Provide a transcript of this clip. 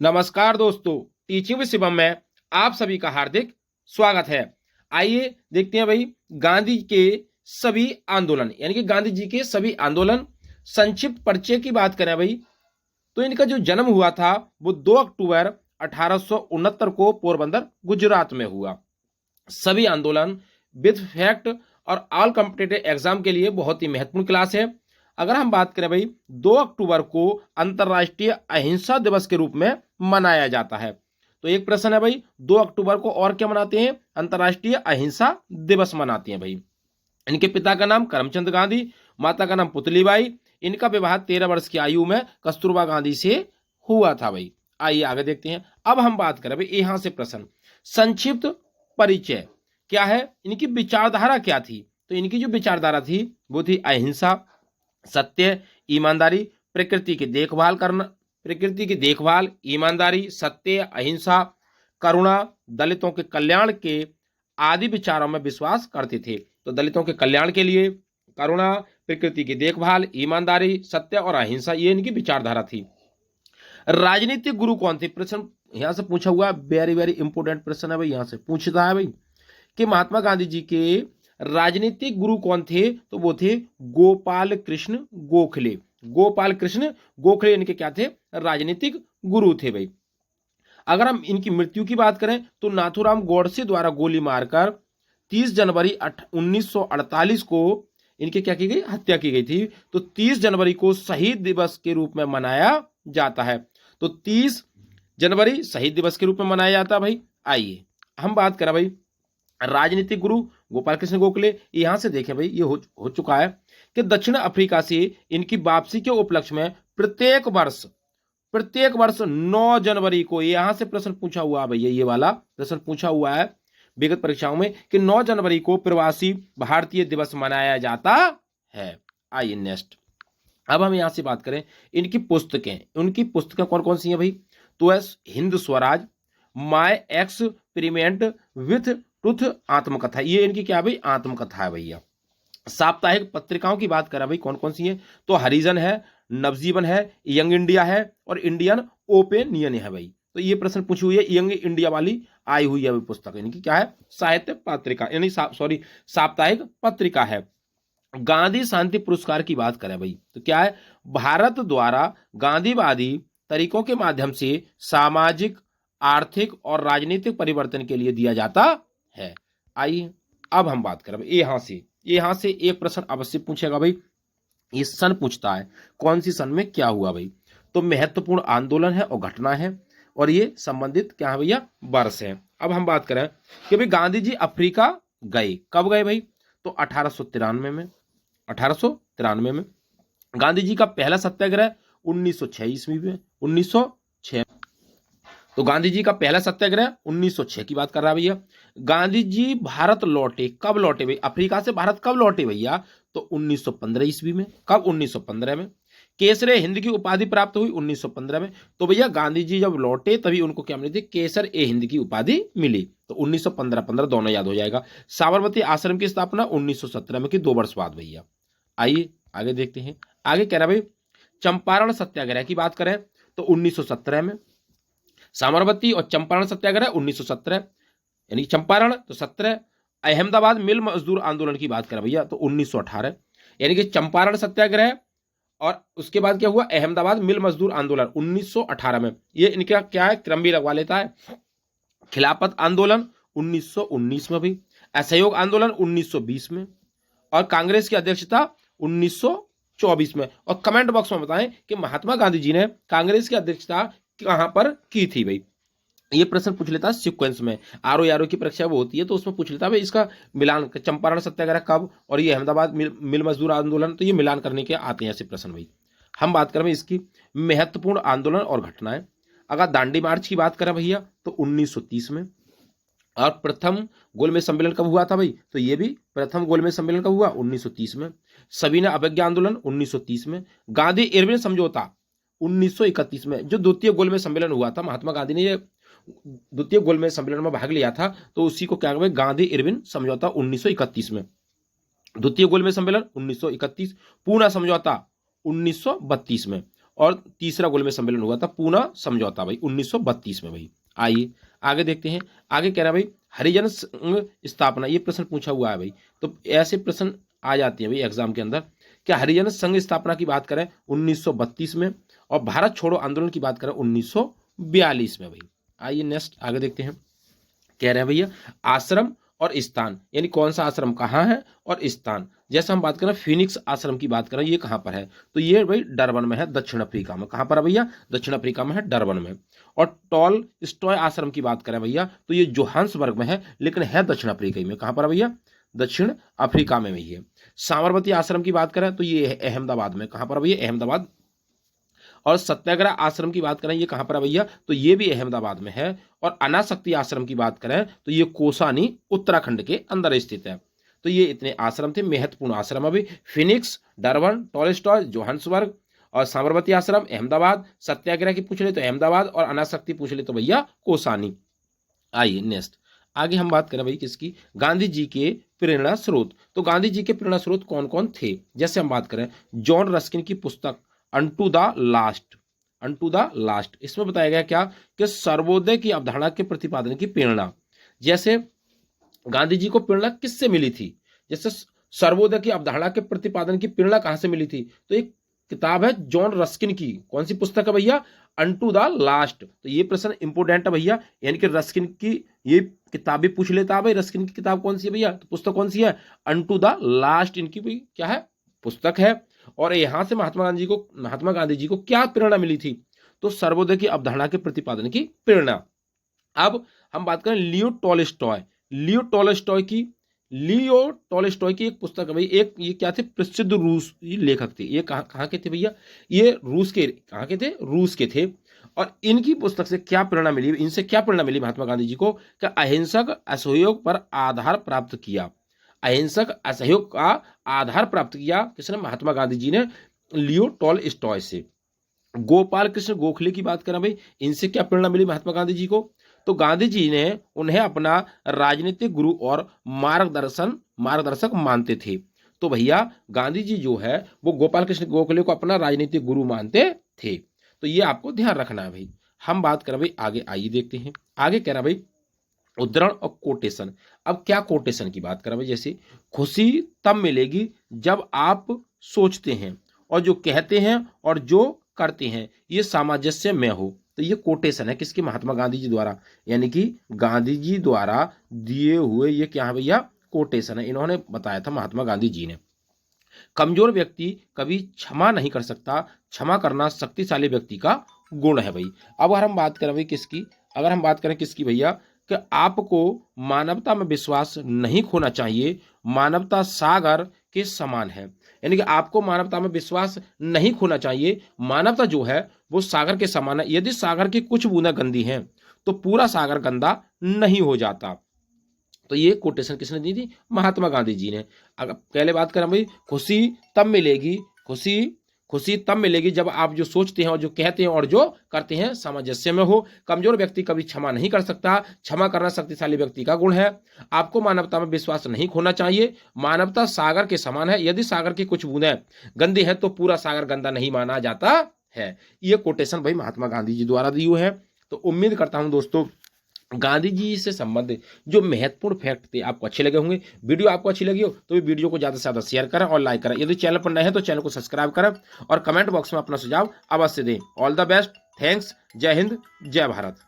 नमस्कार दोस्तों, teaching with Shivam में आप सभी का हार्दिक स्वागत है। आइए देखते हैं भाई गांधी के सभी आंदोलन यानी कि गांधी जी के सभी आंदोलन संक्षिप्त परिचय की बात करें भाई तो इनका जो जन्म हुआ था वो 2 अक्टूबर 1869 को पोरबंदर गुजरात में हुआ। सभी आंदोलन विद फैक्ट और ऑल कॉम्पिटिटिव एग्जाम के लिए बहुत ही महत्वपूर्ण क्लास है। अगर हम बात करें भाई 2 अक्टूबर को अंतर्राष्ट्रीय अहिंसा दिवस के रूप में मनाया जाता है। तो एक प्रश्न है भाई 2 अक्टूबर को और क्या मनाते हैं? अंतर्राष्ट्रीय अहिंसा दिवस मनाते हैं भाई। इनके पिता का नाम करमचंद गांधी, माता का नाम पुतलीबाई। इनका विवाह 13 वर्ष की आयु में कस्तूरबा गांधी से हुआ था भाई। आइए आगे देखते हैं। अब हम बात करें भाई यहां से प्रश्न संक्षिप्त परिचय क्या है, इनकी विचारधारा क्या थी? तो इनकी जो विचारधारा थी वो थी अहिंसा, सत्य, ईमानदारी, प्रकृति की देखभाल करना, प्रकृति की देखभाल, ईमानदारी, सत्य, अहिंसा, करुणा, दलितों के कल्याण के आदि विचारों में विश्वास करते थे। तो दलितों के कल्याण के लिए करुणा, प्रकृति की देखभाल, ईमानदारी, सत्य और अहिंसा, ये इनकी विचारधारा थी। राजनीतिक गुरु कौन थे? प्रश्न यहां से पूछा हुआ, वेरी वेरी इंपोर्टेंट प्रश्न है भाई, यहां से पूछता है भाई कि महात्मा गांधी जी के राजनीतिक गुरु कौन थे? तो वो थे गोपाल कृष्ण गोखले। गोपाल कृष्ण गोखले इनके क्या थे? राजनीतिक गुरु थे भाई। अगर हम इनकी मृत्यु की बात करें तो नाथूराम गोडसे द्वारा गोली मारकर 30 जनवरी 1948 को इनके क्या की गई? हत्या की गई थी। तो 30 जनवरी को शहीद दिवस के रूप में मनाया जाता है। तो 30 जनवरी शहीद दिवस के रूप में मनाया जाता है भाई। आइए हम बात करें भाई राजनीतिक गुरु गोपाल कृष्ण गोखले। यहां से देखें भाई ये हो चुका है कि दक्षिण अफ्रीका से इनकी वापसी के उपलक्ष्य में प्रत्येक वर्ष 9 जनवरी को, यहां से प्रश्न पूछा हुआ है भैया, ये वाला प्रश्न पूछा हुआ है विगत परीक्षाओं में कि 9 जनवरी को प्रवासी भारतीय दिवस मनाया जाता है। आइए नेक्स्ट। अब हम यहां से बात करें इनकी पुस्तकें कौन कौन सी हैं भाई? तो है Hind Swaraj, my experiment with truth आत्मकथा, ये इनकी क्या भाई? आत्मकथा है भैया। साप्ताहिक पत्रिकाओं की बात करें भाई कौन कौन सी है? तो हरिजन है, नवजीवन है, यंग इंडिया है और इंडियन ओपिनियन है भाई। तो ये प्रश्न पूछी हुई है, यंग इंडिया वाली आई हुई है पुस्तक, इनकी क्या है? साहित्य पत्रिका यानी साप्ताहिक पत्रिका है। गांधी शांति पुरस्कार की बात करें भाई तो क्या है? भारत द्वारा गांधीवादी तरीकों के माध्यम से सामाजिक, आर्थिक और राजनीतिक परिवर्तन के लिए दिया जाता है। आइए अब हम बात करें यहां से एक प्रश्न अवश्य पूछेगा भाई, ये सन पूछता है कौन सी सन में क्या हुआ भाई? तो महत्वपूर्ण आंदोलन है और घटना है और ये संबंधित क्या है भैया? वर्ष है। अब हम बात करें कि भाई गांधी जी अफ्रीका गए, कब गए भाई? तो 1893 में। गांधी जी का पहला सत्याग्रह 1906 ईस्वी में, 1906। तो गांधी जी का पहला सत्याग्रह 1906 की बात कर रहा है भैया। गांधी जी भारत लौटे, कब लौटे भाई? अफ्रीका से भारत कब लौटे भैया? तो 1915 ईस्वी में। कब? 1915 में। केसर हिंद की उपाधि प्राप्त हुई 1915 में। तो भैया गांधी जी जब लौटे तभी उनको क्या मिली थी? केसर ए हिंद की उपाधि मिली। तो 1915 दोनों याद हो जाएगा। साबरमती आश्रम की स्थापना 1917 में की, 2 वर्ष बाद भैया। आइए आगे देखते हैं। आगे कह रहा भाई चंपारण सत्याग्रह की बात करें तो 1917 में। साबरमती और चंपारण सत्याग्रह 1917 यानी चंपारण तो 17। अहमदाबाद मिल मजदूर आंदोलन की बात करें भैया तो 1918 यानी कि चंपारण सत्याग्रह और उसके बाद क्या हुआ? अहमदाबाद मिल मजदूर आंदोलन 1918 में। ये इनका क्या है? क्रम भी लगवा लेता है। खिलाफत आंदोलन 1919 में भी, असहयोग आंदोलन 1920 में और कांग्रेस की अध्यक्षता 1924 में। और कमेंट बॉक्स में बताएं कि महात्मा गांधी जी ने कांग्रेस की अध्यक्षता कहां पर की थी भाई? ये प्रश्न पूछ लेता है सीक्वेंस में। आरओ की परीक्षा वो होती है तो उसमें पूछ लेता है भाई इसका मिलान, चंपारण सत्याग्रह कब और ये अहमदाबाद मिल मजदूर आंदोलन, तो ये मिलान करने के आते हैं ऐसे प्रश्न भाई। हम बात करें इसकी महत्वपूर्ण आंदोलन और घटनाएं। अगर दांडी मार्च की बात करें भैया तो 1930 में। और प्रथम गोलमेज सम्मेलन कब हुआ था भाई? तो ये भी प्रथम गोलमेज सम्मेलन कब हुआ? 1930 में। सविनय अवज्ञा आंदोलन 1930 में। गांधी इरविन समझौता 1931 में। जो द्वितीय गोलमेज सम्मेलन हुआ था, महात्मा गांधी ने द्वितीय गोलमेज सम्मेलन में भाग लिया था तो उसी को क्या कहते? गांधी इरविन समझौता 1931 में। द्वितीय गोलमेज सम्मेलन 1931, पूना समझौता 1932 में और तीसरा गोलमेज सम्मेलन हुआ था पूना समझौता भाई 1932 में भाई। आइए आगे देखते हैं। आगे कह रहा है भाई हरिजन संघ स्थापना, ये प्रश्न पूछा हुआ है भाई, तो ऐसे प्रश्न आ जाते हैं भाई एग्जाम के अंदर। क्या हरिजन संघ स्थापना की बात करें 1932 में, और भारत छोड़ो आंदोलन की बात करें 1942 में भाई। आइए नेक्स्ट आगे देखते हैं। कह रहे हैं भैया आश्रम और स्थान, यानी कौन सा आश्रम कहाँ है और स्थान। जैसे हम बात करें फिनिक्स आश्रम की बात करें, ये कहाँ पर है, तो ये भाई डरबन में है, दक्षिण अफ्रीका में। कहाँ पर है भैया, दक्षिण अफ्रीका में है, डरबन में। और टॉल स्टॉय आश्रम की बात करें भैया, तो ये जोहान्सबर्ग में है, लेकिन है दक्षिण अफ्रीका में। कहाँ पर है भैया, दक्षिण अफ्रीका में ही है। साबरमती आश्रम की बात करें तो ये है अहमदाबाद में। कहाँ पर है भैया, अहमदाबाद। और सत्याग्रह आश्रम की बात करें ये कहाँ पर है भैया, तो ये भी अहमदाबाद में है। और अनासक्ति आश्रम की बात करें तो ये कोसानी उत्तराखंड के अंदर स्थित है। तो ये इतने आश्रम थे, महत्वपूर्ण आश्रम। अभी फिनिक्स, डरबन, टॉलस्टॉय, जोहान्सबर्ग और साबरमती आश्रम अहमदाबाद। सत्याग्रह की पूछ ले तो अहमदाबाद, और अनासक्ति पूछ ले तो भैया कोसानी। आइए नेक्स्ट आगे हम बात करें भाई किसकी, गांधी जी के प्रेरणा स्रोत। तो गांधी जी के प्रेरणा स्रोत कौन कौन थे, जैसे हम बात करें जॉन रस्किन की पुस्तक unto the last, unto the last, इसमें बताया गया क्या कि सर्वोदय की अवधारणा के प्रतिपादन की प्रेरणा। जैसे गांधी जी को प्रेरणा किससे मिली थी, जैसे सर्वोदय की अवधारणा के प्रतिपादन की प्रेरणा कहां से मिली थी, तो एक किताब है जॉन रस्किन की, कौन सी पुस्तक है भैया, अनटू द लास्ट। तो ये प्रश्न इंपोर्टेंट है भैया, यानी कि रस्किन की ये किताब भी पूछ लेता है भाई, रस्किन की किताब कौन सी है भैया, तो पुस्तक कौन सी है, अनटू द लास्ट इनकी भी क्या है, पुस्तक है। और यहां से महात्मा गांधी जी को क्या प्रेरणा मिली थी, तो सर्वोदय की अवधारणा के प्रतिपादन की प्रेरणा। अब हम बात करें लियो टॉलस्टॉय, लियो टॉलस्टॉय की एक पुस्तक है भाई, एक ये क्या थे, प्रसिद्ध रूस लेखक थे। ये कहाँ के थे भैया, ये रूस के, कहाँ के थे, रूस के थे। और इनकी पुस्तक से क्या प्रेरणा मिली, इनसे क्या प्रेरणा मिली महात्मा गांधी जी को, कि अहिंसक असहयोग पर आधार प्राप्त किया। अहिंसक असहयोग का आधार प्राप्त किया किसने, महात्मा गांधी जी ने लियो टॉलस्टॉय से। गोपाल कृष्ण गोखले की बात करें भाई, इनसे क्या प्रेरणा मिली महात्मा गांधी जी को, तो गांधी जी ने उन्हें अपना राजनीतिक गुरु और मार्गदर्शक मानते थे। तो भैया गांधी जी जो है वो गोपाल कृष्ण गोखले को अपना राजनीतिक गुरु मानते थे। तो ये आपको ध्यान रखना है भाई। हम बात करें भाई आगे, आइए देखते हैं। आगे कह रहा भाई उद्धरण और कोटेशन। अब क्या कोटेशन की बात करें भाई, जैसे खुशी तब मिलेगी जब आप सोचते हैं और जो कहते हैं और जो करते हैं ये सामंजस्य में हो। तो ये कोटेशन है किसकी, महात्मा गांधी जी द्वारा, यानी कि गांधी जी द्वारा दिए हुए ये क्या है भैया, कोटेशन है, इन्होंने बताया था महात्मा गांधी जी ने। कमजोर व्यक्ति कभी क्षमा नहीं कर सकता, क्षमा करना शक्तिशाली व्यक्ति का गुण है भाई। अब अगर हम बात करें भाई किसकी, अगर हम बात करें किसकी भैया, कि आपको मानवता में विश्वास नहीं खोना चाहिए, मानवता सागर के समान है। यानी कि आपको मानवता में विश्वास नहीं खोना चाहिए, मानवता जो है वो सागर के समान है। यदि सागर की कुछ बूंदा गंदी हैं तो पूरा सागर गंदा नहीं हो जाता। तो ये कोटेशन किसने दी थी, महात्मा गांधी जी ने। अगर पहले बात करें भाई खुशी तब मिलेगी, खुशी तब मिलेगी जब आप जो सोचते हैं और जो कहते हैं और जो करते हैं सामंजस्य में हो। कमजोर व्यक्ति कभी क्षमा नहीं कर सकता, क्षमा करना शक्तिशाली व्यक्ति का गुण है। आपको मानवता में विश्वास नहीं खोना चाहिए, मानवता सागर के समान है। यदि सागर की कुछ बूंदें गंदी है तो पूरा सागर गंदा नहीं माना जाता है। ये कोटेशन भाई महात्मा गांधी जी द्वारा दी हुई है। तो उम्मीद करता हूं दोस्तों गांधी जी से संबंधित जो महत्वपूर्ण फैक्ट थे आपको अच्छे लगे होंगे। वीडियो आपको अच्छी लगी हो तो ये वीडियो को ज़्यादा से ज़्यादा शेयर करें और लाइक करें। यदि चैनल पर नए हैं तो चैनल को सब्सक्राइब करें और कमेंट बॉक्स में अपना सुझाव अवश्य दें। ऑल द बेस्ट, थैंक्स, जय हिंद, जय भारत।